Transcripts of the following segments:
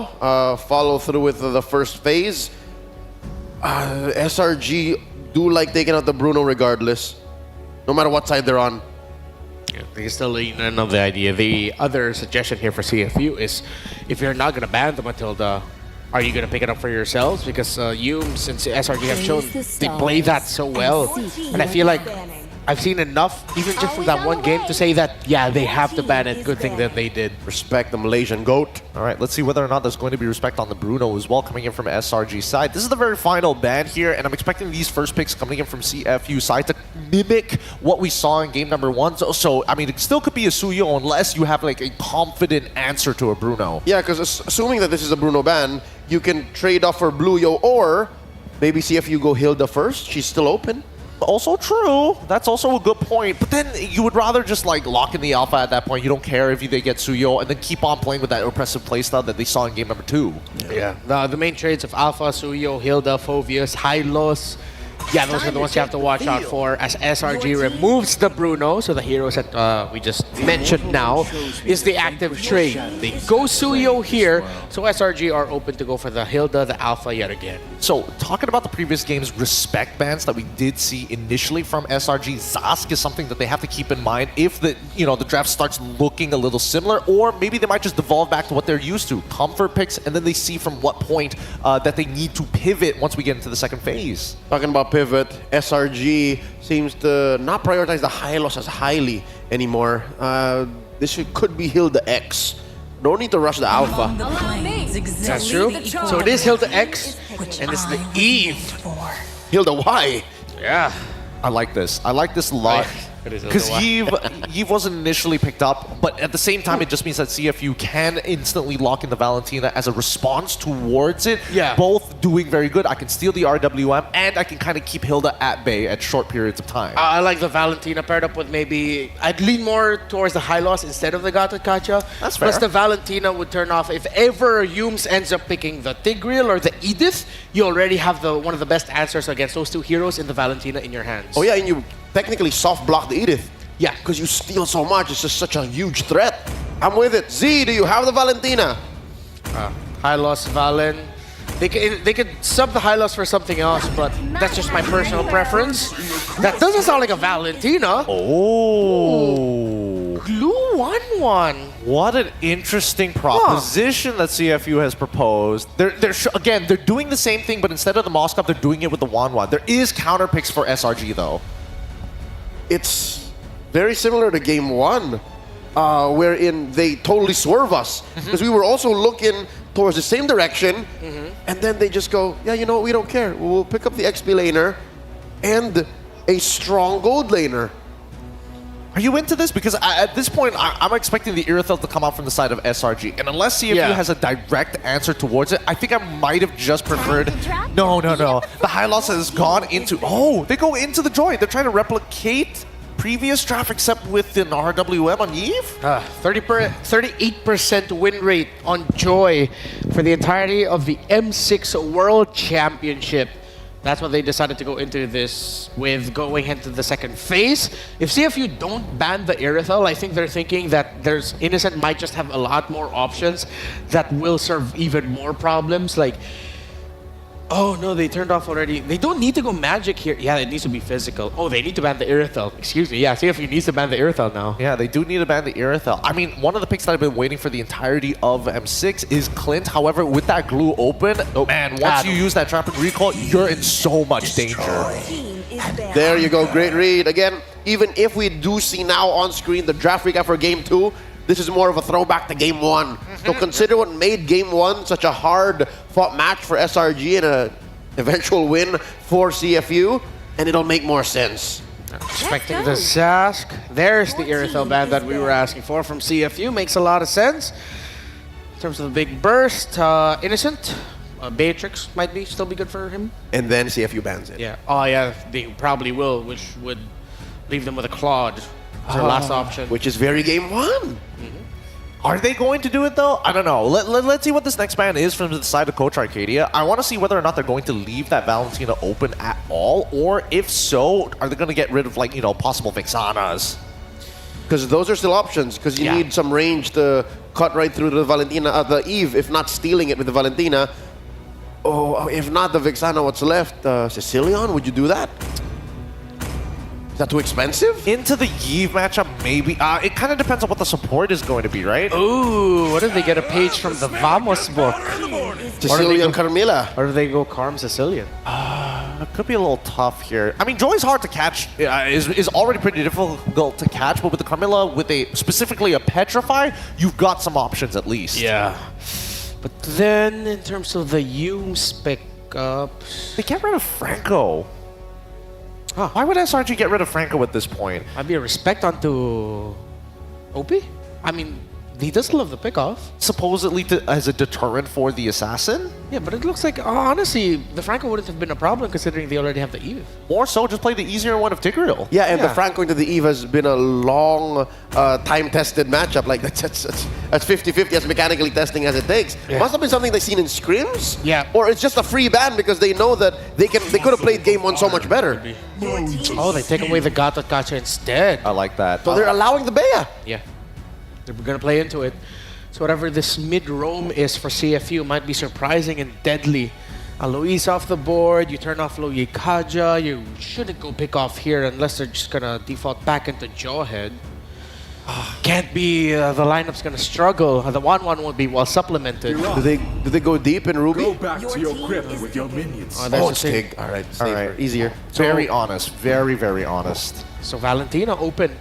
follow through with the first phase. SRG do like taking out the Bruno regardless, no matter what side they're on. Yeah, they still lean in on the idea. The other suggestion here for CFU is, if you're not going to ban them until the, are you going to pick it up for yourselves? Because you, since SRG have shown, they play that so well. And I feel like I've seen enough, even just from that one game, to say that, yeah, they have to ban it. Good thing that they did. Respect the Malaysian GOAT. All right, let's see whether or not there's going to be respect on the Bruno as well coming in from SRG side. This is the very final ban here, and I'm expecting these first picks coming in from CFU side to mimic what we saw in game number 1. So I mean, it still could be a Suyo unless you have like a confident answer to a Bruno. Yeah, because assuming that this is a Bruno ban, you can trade off for Bluyo, or maybe CFU go Hilda first. She's still open. Also true. That's also a good point. But then you would rather just like lock in the alpha at that point. You don't care if they get Suyo, and then keep on playing with that oppressive playstyle that they saw in game number 2. Yeah. The main trades of Alpha, Suyo, Hilda, Phoveus, Hylos. Yeah, those are the ones you have to watch out for as SRG removes the Bruno. So the heroes that we just mentioned now is the active trade. They go Suyo here, so SRG are open to go for the Hilda, the Alpha yet again. So talking about the previous game's respect bans that we did see initially from SRG, Zask is something that they have to keep in mind if the the draft starts looking a little similar, or maybe they might just devolve back to what they're used to, comfort picks, and then they see from what point that they need to pivot once we get into the second phase. Talking about pivot, SRG seems to not prioritize the Hylos as highly anymore. This could be Hilda X. No need to rush the Alpha. That's true. So it is Hilda X, and it's the Eve. Hilda Y. Yeah. I like this. I like this a lot. Because Yves wasn't initially picked up, but at the same time, it just means that CFU can instantly lock in the Valentina as a response towards it. Yeah. Both doing very good. I can steal the RWM, and I can kind of keep Hilda at bay at short periods of time. I like the Valentina paired up with maybe... I'd lean more towards the Hylos instead of the Gatot Kacha. That's fair. Plus the Valentina would turn off. If ever Yumes ends up picking the Tigreal or the Edith, you already have one of the best answers against those two heroes in the Valentina in your hands. Oh yeah, and you technically soft block the Edith. Yeah. Because you steal so much, it's just such a huge threat. I'm with it. Z, do you have the Valentina? Hylos, Valen. They could sub the Hylos for something else, but that's just my personal preference. That doesn't sound like a Valentina. Oh. Glue 1-1. What an interesting proposition that CFU has proposed. Again, they're doing the same thing, but instead of the Moskov, they're doing it with the Wanwan. There is counter picks for SRG, though. It's very similar to game 1, wherein they totally swerve us. Because we were also looking towards the same direction, and then they just go, yeah, you know what, we don't care. We'll pick up the XP laner and a strong gold laner. Are you into this? Because at this point, I'm expecting the Irithel to come out from the side of SRG. And unless CFU has a direct answer towards it, I think I might have just preferred... No. The Hylos has gone into... Oh, they go into the Joy. They're trying to replicate previous draft, except with an RWM on Eve? 38% win rate on Joy for the entirety of the M6 World Championship. That's what they decided to go into this with, going into the second phase. If CFU don't ban the Irithel, I think they're thinking that Innocent might just have a lot more options that will serve even more problems. Like, oh no, they turned off already. They don't need to go magic here. Yeah, it needs to be physical. Oh, they need to ban the Irithel. Excuse me. Yeah, CFU needs to ban the Irithel now. Yeah, they do need to ban the Irithel. I mean, one of the picks that I've been waiting for the entirety of M6 is Clint. However, with that glue open, man, once you use that traffic recall, you're in so much danger. There you go, great read. Again, even if we do see now on screen the draft recap for game 2, this is more of a throwback to game 1. So consider what made game 1 such a hard-fought match for SRG and an eventual win for CFU, and it'll make more sense. Expecting the Zask. There's the Irithel ban that we were asking for from CFU. Makes a lot of sense. In terms of the big burst, Innocent, Beatrix might still be good for him. And then CFU bans it. Yeah. Oh yeah, they probably will, which would leave them with a Claude as their last option. Which is very game 1. Are they going to do it, though? I don't know. Let's see what this next ban is from the side of Coach Arcadia. I want to see whether or not they're going to leave that Valentina open at all, or if so, are they going to get rid of, like, possible Vexanas? Because those are still options, because you need some range to cut right through the Valentina, the Eve, if not stealing it with the Valentina. Oh, if not the Vexana, what's left? Sicilian, would you do that? Is that too expensive? Into the Eve matchup, maybe. It kind of depends on what the support is going to be, right? Ooh, what if they get a page from the Vamos book? Sicilian Carmilla. Or do they go Carm Sicilian? It could be a little tough here. I mean, Joy's hard to catch. Is already pretty difficult to catch, but with the Carmilla, with specifically a Petrify, you've got some options at least. Yeah. But then, in terms of the Yumes pickup... They get rid of Franco. Huh. Why would SRG get rid of Franco at this point? Might be a respect onto OP? I mean, he does love the pickoff. Supposedly as a deterrent for the Assassin? Yeah, but it looks like, honestly, the Franco wouldn't have been a problem considering they already have the Eve. More so, just play the easier one of Tigreal. Yeah, and the Franco into the Eve has been a long, time-tested matchup. Like, that's 50-50 as mechanically testing as it takes. Yeah. Must have been something they've seen in scrims? Yeah. Or it's just a free ban because they know that they could have played game one so much better. Oh, they take away the Gato Gacha instead. I like that. So they're allowing the Bea. Yeah. They're going to play into it. So whatever this mid-roam is for CFU might be surprising and deadly. Alois off the board, you turn off Loyi Kaja, you shouldn't go pick off here unless they're just going to default back into Jawhead. Can't be, the lineup's going to struggle. The 1-1 won't be well supplemented. Do they go deep in Ruby? Go back to your crypt with your minions. Oh, it's Tig. All right, safer, easier. Very honest. Very, very honest. So Valentina open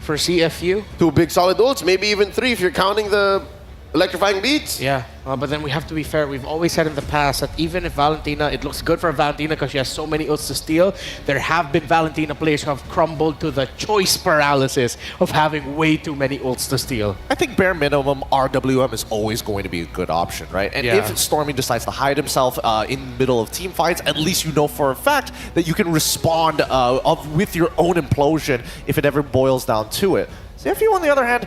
for CFU. 2 big solid ults, maybe even 3 if you're counting the electrifying beats. Yeah, but then we have to be fair. We've always said in the past that even if Valentina, it looks good for Valentina because she has so many ults to steal, there have been Valentina players who have crumbled to the choice paralysis of having way too many ults to steal. I think bare minimum, RWM is always going to be a good option, right? And if Stormy decides to hide himself in the middle of team fights, at least you know for a fact that you can respond with your own implosion if it ever boils down to it. CFU, on the other hand,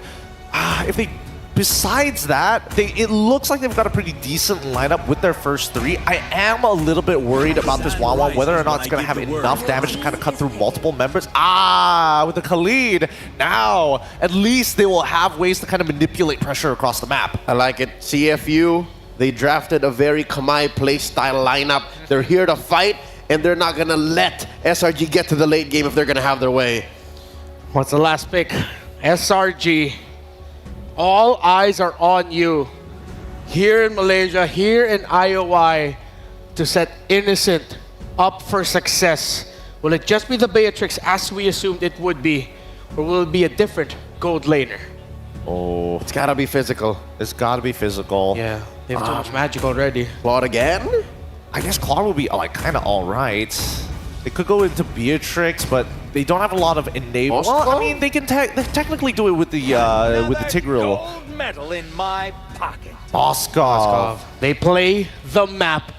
if they... Besides that, it looks like they've got a pretty decent lineup with their first 3. I am a little bit worried about this 1-1, whether or not it's going to have enough damage to kind of cut through multiple members. With the Khalid, now at least they will have ways to kind of manipulate pressure across the map. I like it. CFU, they drafted a very Kamai playstyle lineup. They're here to fight, and they're not going to let SRG get to the late game if they're going to have their way. What's the last pick? SRG. All eyes are on you here in Malaysia, here in IOI, to set Innocent up for success. Will it just be the Beatrix as we assumed it would be, or will it be a different gold laner? Oh, It's got to be physical. it's got to be physical. Yeah, they have too much magic already. Claude again? I guess Claw will be like kind of all right. They could go into Beatrix, but they don't have a lot of enable. Well, I mean, they can technically do it with the Tigreal. Gold medal in my pocket. Moskov. They play the map.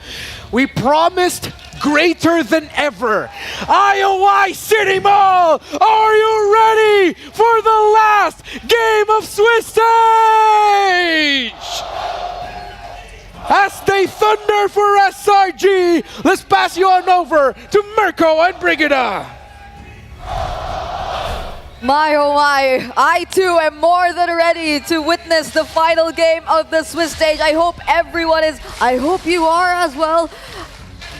We promised greater than ever. IOI City Mall, are you ready for the last game of Swiss Stage? As they thunder for SRG, let's pass you on over to Mirko and Brigida. My oh my, I too am more than ready to witness the final game of the Swiss stage. I hope everyone is, I hope you are as well,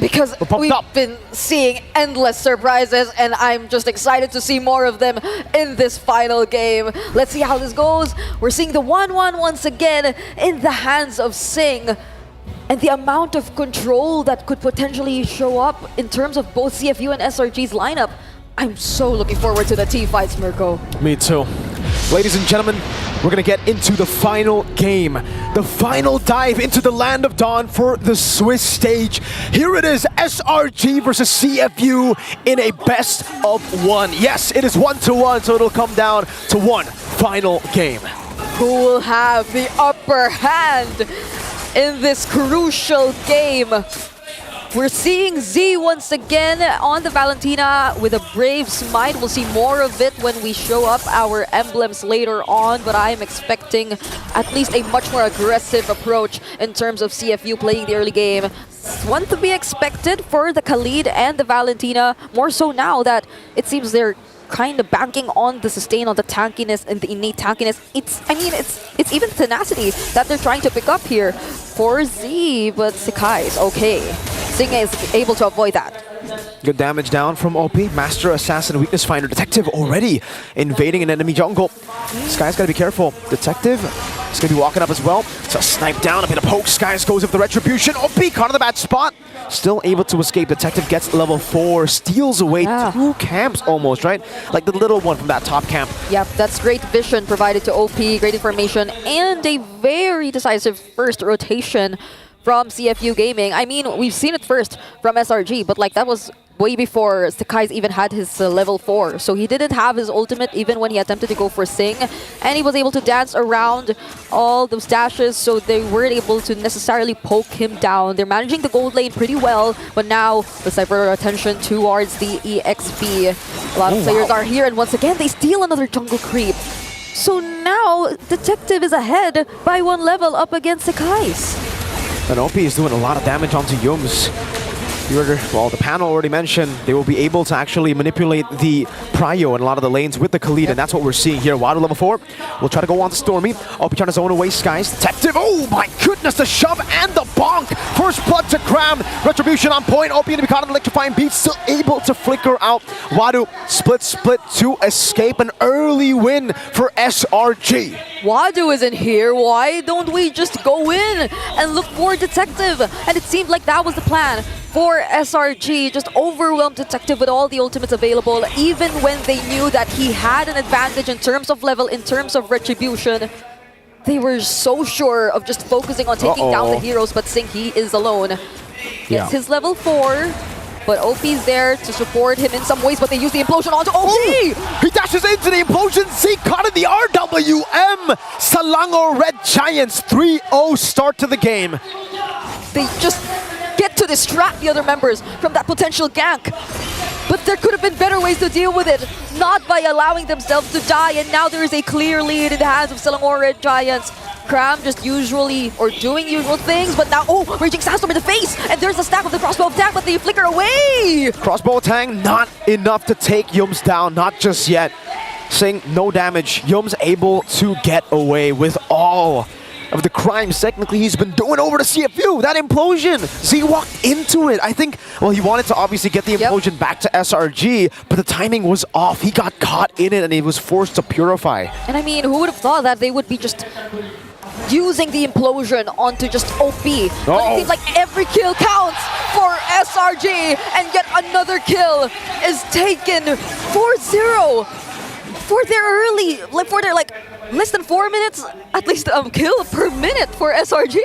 because we've been seeing endless surprises and I'm just excited to see more of them in this final game. Let's see how this goes. We're seeing the 1-1 once again in the hands of Sing. And the amount of control that could potentially show up in terms of both CFU and SRG's lineup. I'm so looking forward to the team fights, Mirko. Me too. Ladies and gentlemen, we're gonna get into the final game. The final dive into the Land of Dawn for the Swiss stage. Here it is, SRG versus CFU in a best of 1. Yes, it is 1-1, so it'll come down to one final game. Who will have the upper hand in this crucial game? We're seeing Z once again on the Valentina with a brave smite. We'll see more of it when we show up our emblems later on, but I am expecting at least a much more aggressive approach in terms of CFU playing the early game. One to be expected for the Khalid and the Valentina, more so now that it seems they're kind of banking on the sustain, on the tankiness and the innate tankiness. It's even tenacity that they're trying to pick up here for Z, but Sekai is okay. Sing is able to avoid that. Good damage down from OP. Master Assassin, Weakness Finder. Detective already invading an enemy jungle. This guy's gotta be careful. Detective is gonna be walking up as well. So snipe down, a bit of poke. Skies goes with the Retribution. OP caught in the bad spot. Still able to escape. Detective gets level 4. Steals away 2 camps almost, right? Like the little one from that top camp. Yep, that's great vision provided to OP, great information, and a very decisive first rotation from CFU Gaming. I mean, we've seen it first from SRG, but like that was way before Sakai's even had his level 4. So he didn't have his ultimate even when he attempted to go for Sing. And he was able to dance around all those dashes, so they weren't able to necessarily poke him down. They're managing the gold lane pretty well, but now let's divert our attention towards the EXP. A lot of players are here, and once again, they steal another jungle creep. So now, Detective is ahead by 1 level up against Sakai's. And OP is doing a lot of damage onto Yums. Well, the panel already mentioned they will be able to actually manipulate the Prio and a lot of the lanes with the Khalid, and that's what we're seeing here. Wado level 4 will try to go on to Stormy. OP trying to zone away Skies. Detective, oh my goodness, the shove and the bonk! First blood to Cram. Retribution on point. OP going to be caught in electrifying beat, still able to flicker out. Wado split to escape. An early win for SRG. Wado isn't here. Why don't we just go in and look for Detective? And it seemed like that was the plan for SRG. Just overwhelm Detective with all the ultimates available, even when they knew that he had an advantage in terms of level, in terms of retribution. They were so sure of just focusing on taking down the heroes, but Sing, he is alone. Gets his level 4. But OP's there to support him in some ways, but they use the implosion onto OP! Oh, he dashes into the implosion. Z caught in the RWM. Selangor Red Giants 3-0 start to the game. They just get to distract the other members from that potential gank. But there could have been better ways to deal with it, not by allowing themselves to die, and now there is a clear lead in the hands of Selangor Red Giants. Cram just doing usual things, but now, Raging Sandstorm in the face! And there's a stack of the crossbow attack, but they flicker away! Crossbow attack, not enough to take Yums down, not just yet. Sing, no damage. Yums able to get away with all of the crimes technically he's been doing over to CFU. That implosion, Z walked into it. I think, well, he wanted to obviously get the implosion back to SRG, but the timing was off. He got caught in it and he was forced to purify. And I mean, who would have thought that they would be just using the implosion onto just OP. But it seems like every kill counts for SRG, and yet another kill is taken 4-0 for their like less than 4 minutes, at least a kill per minute for SRG.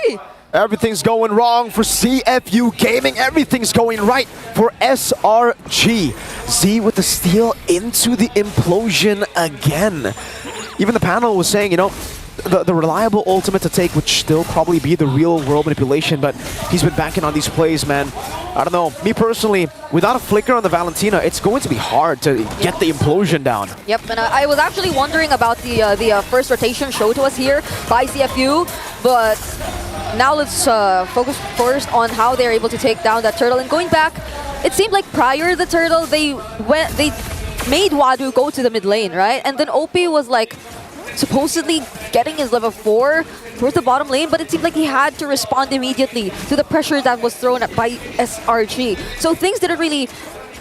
Everything's going wrong for CFU Gaming. Everything's going right for SRG. Z with the steal into the implosion again. Even the panel was saying, you know, the reliable ultimate to take would still probably be the real world manipulation, but he's been banking on these plays, man. I don't know. Me personally, without a flicker on the Valentina, it's going to be hard to get the implosion down. Yep, and I was actually wondering about the first rotation shown to us here by CFU, but now let's focus first on how they're able to take down that turtle. And going back, it seemed like prior to the turtle, they made Wadu go to the mid lane, right? And then OP was like supposedly getting his level 4 towards the bottom lane, but it seemed like he had to respond immediately to the pressure that was thrown at by SRG. So things didn't really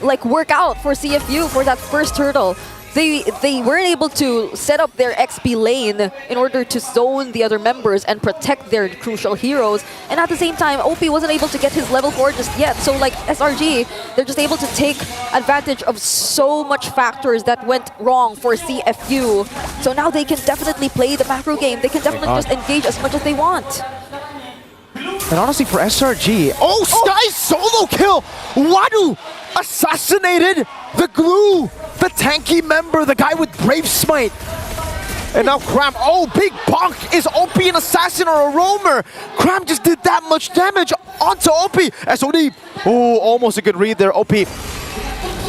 like work out for CFU for that first turtle. They weren't able to set up their XP lane in order to zone the other members and protect their crucial heroes. And at the same time, OP wasn't able to get his level 4 just yet. So like SRG, they're just able to take advantage of so much factors that went wrong for CFU. So now they can definitely play the macro game. They can definitely just engage as much as they want. And honestly, for SRG, Sky solo kill! Wadu assassinated the glue, the tanky member, the guy with Brave Smite. And now Cram, big bonk! Is OP an assassin or a roamer? Cram just did that much damage onto OP. SOD, almost a good read there. OP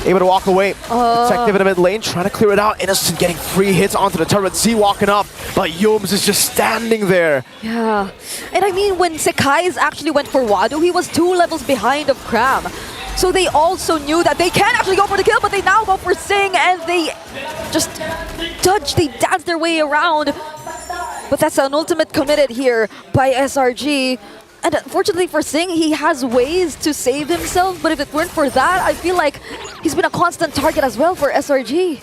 able to walk away. Detective in the mid lane, trying to clear it out. Innocent getting free hits onto the turret. Z walking up, but Yums is just standing there. Yeah, and I mean, when Sekai's actually went for Wadu, he was 2 levels behind of Cram. So they also knew that they can actually go for the kill, but they now go for Sing, and they just they dance their way around. But that's an ultimate committed here by SRG. And unfortunately for Sing, he has ways to save himself, but if it weren't for that, I feel like he's been a constant target as well for SRG.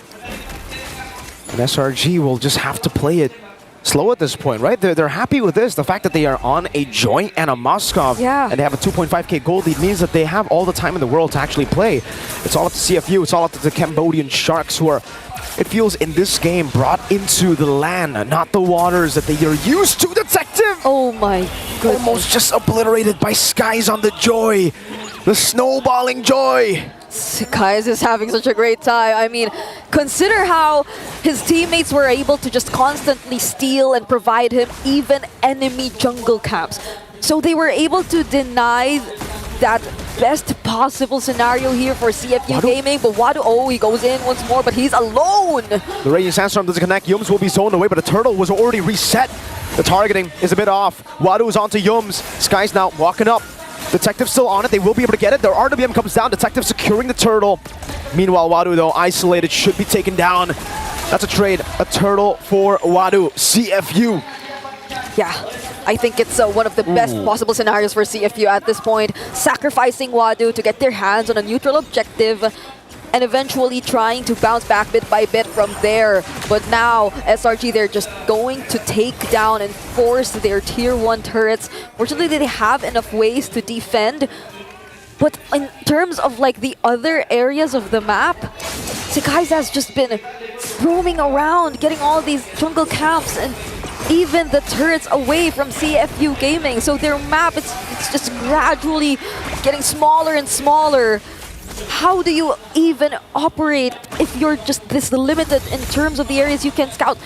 And SRG will just have to play it slow at this point, right? They're happy with this. The fact that they are on a joint and a Moskov, Yeah. and they have a 2.5k gold lead means that they have all the time in the world to actually play. It's all up to CFU. It's all up to the Cambodian Sharks, who are, it feels in this game, brought into the land, not the waters that they are used to. Detective! Oh my goodness. Almost just obliterated by Skies on the Joy. The snowballing joy. Kais is having such a great time. I mean, consider how his teammates were able to just constantly steal and provide him even enemy jungle camps. So they were able to deny that best possible scenario here for CFU Gaming. But Wadu, oh, he goes in once more, but he's alone. The Raging Sandstorm doesn't connect. Yums will be zoned away, but the turtle was already reset. The targeting is a bit off. Wadu is onto Yums. Sky's now walking up. Detective's still on it. They will be able to get it. Their RWM comes down. Detective securing the turtle. Meanwhile, Wadu, though, isolated, should be taken down. That's a trade. A turtle for Wadu. CFU. Yeah, I think it's one of the best possible scenarios for CFU at this point. Sacrificing Wadu to get their hands on a neutral objective and eventually trying to bounce back bit by bit from there. But now, SRG, they're just going to take down and force their tier 1 turrets. Fortunately, they have enough ways to defend. But in terms of like the other areas of the map, Sekai's has just been roaming around, getting all these jungle camps and even the turrets away from CFU Gaming. So their map, it's just gradually getting smaller and smaller. How do you even operate if you're just this limited in terms of the areas you can scout?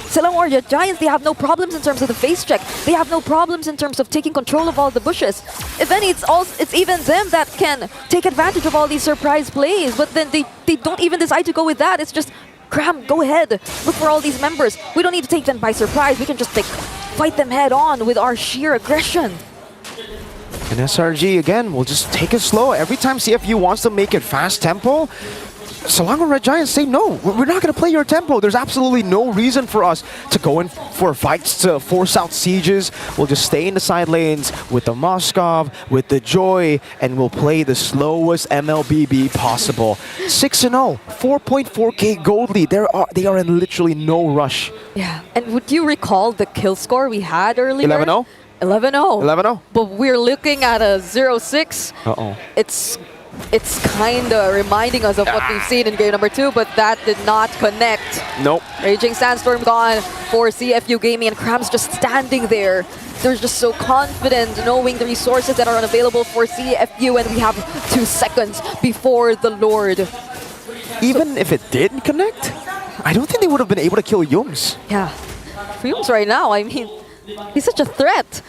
Selangor Giants, they have no problems in terms of the face check. They have no problems in terms of taking control of all the bushes. If any, it's even them that can take advantage of all these surprise plays. But then they don't even decide to go with that. It's just, Cram, go ahead. Look for all these members. We don't need to take them by surprise. We can just fight them head on with our sheer aggression. And SRG, again, will just take it slow. Every time CFU wants to make it fast tempo, Selangor Red Giants say, no, we're not going to play your tempo. There's absolutely no reason for us to go in for fights, to force out sieges. We'll just stay in the side lanes with the Moskov, with the Joy, and we'll play the slowest MLBB possible. 6-0, 4.4k gold lead. They are in literally no rush. Yeah, and would you recall the kill score we had earlier? 11-0? 11-0. 11-0? But we're looking at a 0-6. Uh-oh. It's kind of reminding us of what we've seen in game number 2, but that did not connect. Nope. Raging Sandstorm gone for CFU Gaming, and Cram's just standing there. They're just so confident knowing the resources that are unavailable for CFU, and we have 2 seconds before the Lord. Even if it didn't connect, I don't think they would have been able to kill Yums. Yeah. For Yums right now, I mean, he's such a threat.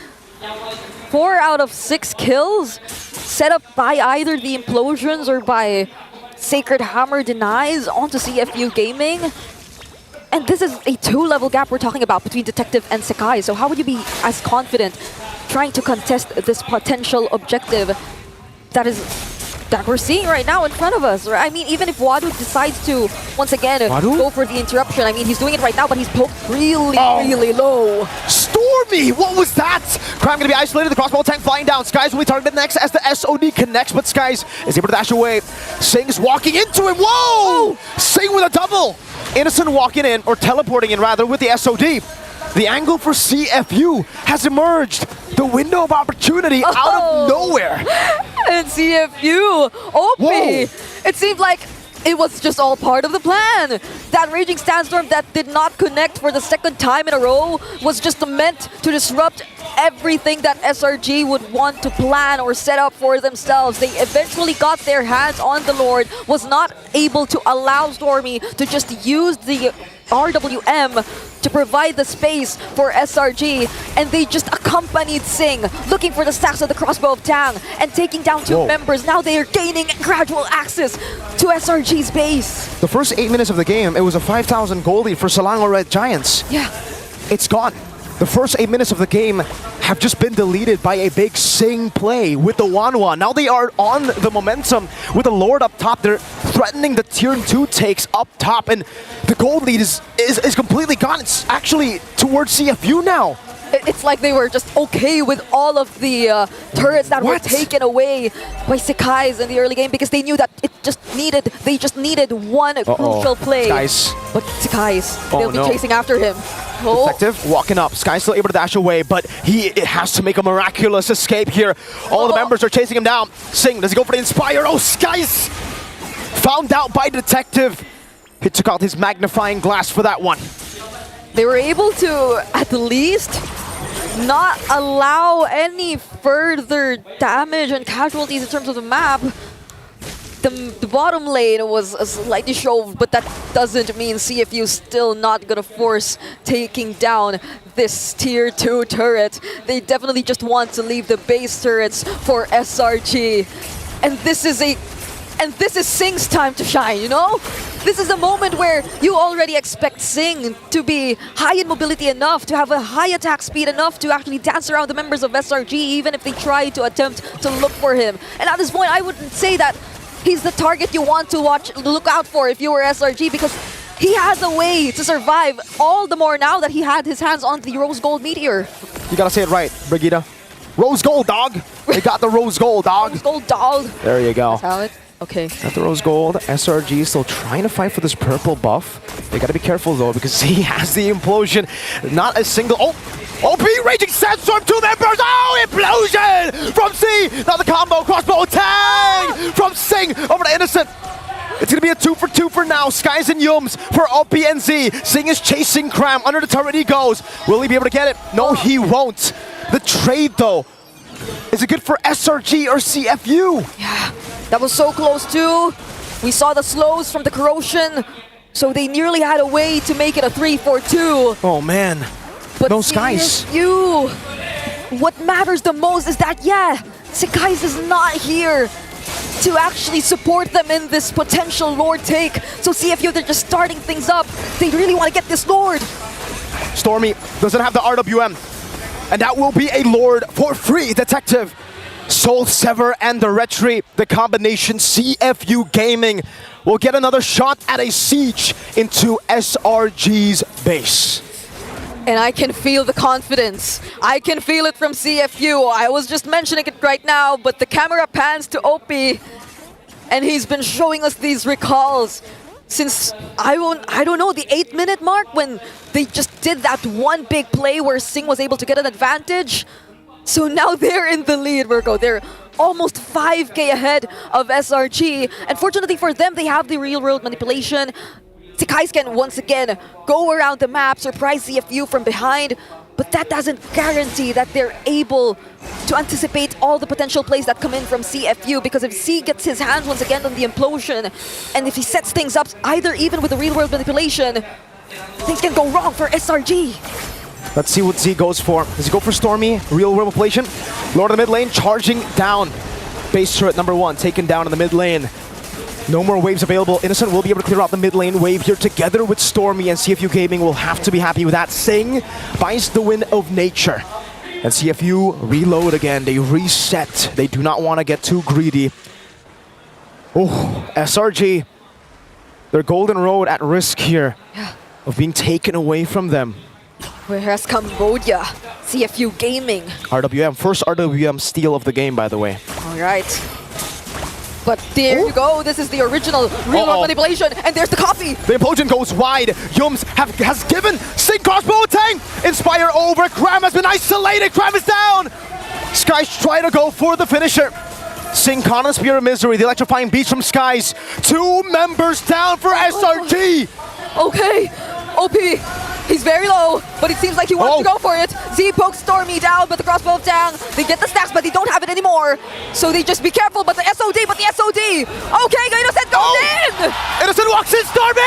4 out of 6 kills set up by either the implosions or by Sacred Hammer denies onto CFU Gaming. And this is a 2-level gap we're talking about between Detective and Sekai. So how would you be as confident trying to contest this potential objective that we're seeing right now in front of us? I mean, even if Wadu decides to, once again, go for the interruption, I mean, he's doing it right now, but he's poked really low. Stormy! What was that? Crime gonna be isolated, the crossbow tank flying down. Skies will be targeted next as the SOD connects, but Skies is able to dash away. Sing's walking into him. Whoa! Sing with a double! Innocent walking in, or teleporting in rather, with the SOD. The angle for CFU has emerged. The window of opportunity out of nowhere. And CFU, OP. It seemed like it was just all part of the plan. That Raging Sandstorm that did not connect for the 2nd time in a row was just meant to disrupt everything that SRG would want to plan or set up for themselves. They eventually got their hands on the Lord, was not able to allow Stormy to just use the RWM to provide the space for SRG, and they just accompanied Sing, looking for the stacks of the crossbow of Tang and taking down 2 members. Now they are gaining gradual access to SRG's base. The first 8 minutes of the game, it was a 5,000 gold lead for Selangor Red Giants. Yeah. It's gone. The first 8 minutes of the game have just been deleted by a big Sing play with the Wanwa. Now they are on the momentum with the Lord up top. They're threatening the tier 2 takes up top, and the gold lead is completely gone. It's actually towards CFU now. It's like they were just okay with all of the turrets that were taken away by Sekai's in the early game because they knew that they just needed one crucial play. Guys. But Sekai's, they'll be chasing after him. Detective walking up. Sky's still able to dash away, but he has to make a miraculous escape here. All the members are chasing him down. Sing, does he go for the Inspire? Oh, Sky's found out by Detective. He took out his magnifying glass for that one. They were able to, at least, not allow any further damage and casualties in terms of the map. The bottom lane was slightly shoved, but that doesn't mean CFU still not gonna force taking down this tier 2 turret. They definitely just want to leave the base turrets for SRG. And this is Sing's time to shine, you know? This is a moment where you already expect Sing to be high in mobility enough, to have a high attack speed enough to actually dance around the members of SRG, even if they try to attempt to look for him. And at this point, I wouldn't say that he's the target you want to look out for if you were SRG, because he has a way to survive, all the more now that he had his hands on the Rose Gold Meteor. You gotta say it right, Brigitte. Rose Gold, dog! They got the Rose Gold, dog! Rose Gold, dog! There you go. That's how it... Okay. Got the Rose Gold. SRG still trying to fight for this purple buff. They gotta be careful though, because he has the implosion. Not a single... Oh! OP Raging Sandstorm, 2 members! Oh, implosion! From C! Now the combo, crossbow tag! From Sing over to Innocent. It's gonna be a 2-for-2 for now. Skies and Yums for OP and Z. Sing is chasing Cram. Under the turret he goes. Will he be able to get it? No, he won't. The trade though. Is it good for SRG or CFU? Yeah, that was so close too. We saw the slows from the corrosion, so they nearly had a way to make it a 3-4-2. Oh man, but no Skies. CFU, what matters the most is that, yeah, Sekai's is not here to actually support them in this potential Lord take. So CFU, they're just starting things up. They really want to get this Lord. Stormy doesn't have the RWM. And that will be a Lord for free, Detective. Soul Sever and the Retry, the combination CFU Gaming will get another shot at a siege into SRG's base. And I can feel the confidence. I can feel it from CFU. I was just mentioning it right now, but the camera pans to OP, and he's been showing us these recalls since, I don't know, the 8-minute mark when they just did that one big play where Sing was able to get an advantage. So now they're in the lead, Virgo. They're almost 5k ahead of SRG. And fortunately for them, they have the real-world manipulation. Sekai's can once again go around the map, surprise CFU from behind, but that doesn't guarantee that they're able to anticipate all the potential plays that come in from CFU, because if C gets his hands once again on the implosion, and if he sets things up, either even with the real-world manipulation, things can go wrong for SRG. Let's see what Z goes for. Does he go for Stormy? Real-world manipulation? Lord of the mid lane charging down. Base turret number 1 taken down in the mid lane. No more waves available. Innocent will be able to clear out the mid lane wave here together with Stormy, and CFU Gaming will have to be happy with that. Sing buys the win of nature. And CFU reload again. They reset. They do not want to get too greedy. Oh, SRG. Their golden road at risk here of being taken away from them. Whereas Cambodia, CFU Gaming. RWM. First RWM steal of the game, by the way. All right. But there you go. This is the original real-world manipulation, and there's the copy. The implosion goes wide. Yums has given Sing crossbow tang. Inspire over. Cram has been isolated. Cram is down. Skies try to go for the finisher. Sing caught on Spear of Misery. The electrifying beats from Skies. 2 members down for SRG. Okay, OP. He's very low, but it seems like he wants to go for it. Z pokes Stormy down, but the crossbow of Tang, they get the stacks, but they don't have it anymore. So they just be careful, but the SOD. Okay, Innocent goes in! Innocent walks in, Stormy!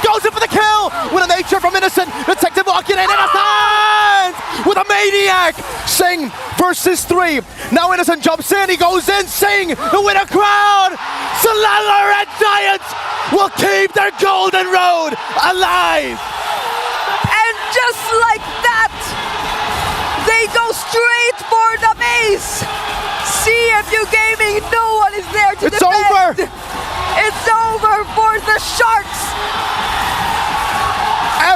Goes in for the kill! With a nature from Innocent, Detective walking in, Innocent! With a Maniac! Sing versus 3. Now Innocent jumps in, he goes in, Sing, the winner crown! Selangor Red Giants will keep their golden road alive! And just like that, for the base. CFU Gaming, no one is there to It's defend. over. It's over for the Sharks.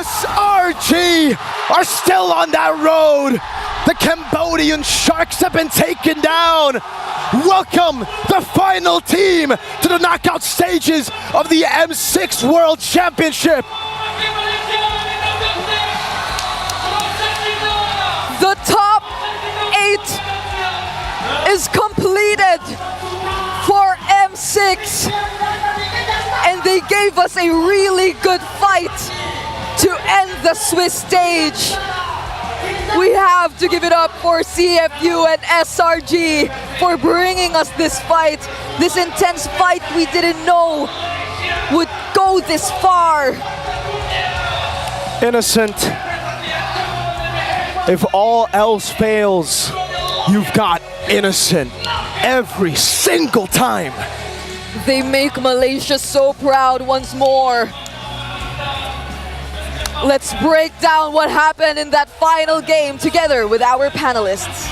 SRG are still on that road. The Cambodian Sharks have been taken down. Welcome the final team to the knockout stages of the M6 World Championship. The top 8 is completed for M6. And they gave us a really good fight to end the Swiss stage. We have to give it up for CFU and SRG for bringing us this fight, this intense fight we didn't know would go this far. Innocent. If all else fails, you've got Innocent every single time. They make Malaysia so proud once more. Let's break down what happened in that final game together with our panelists.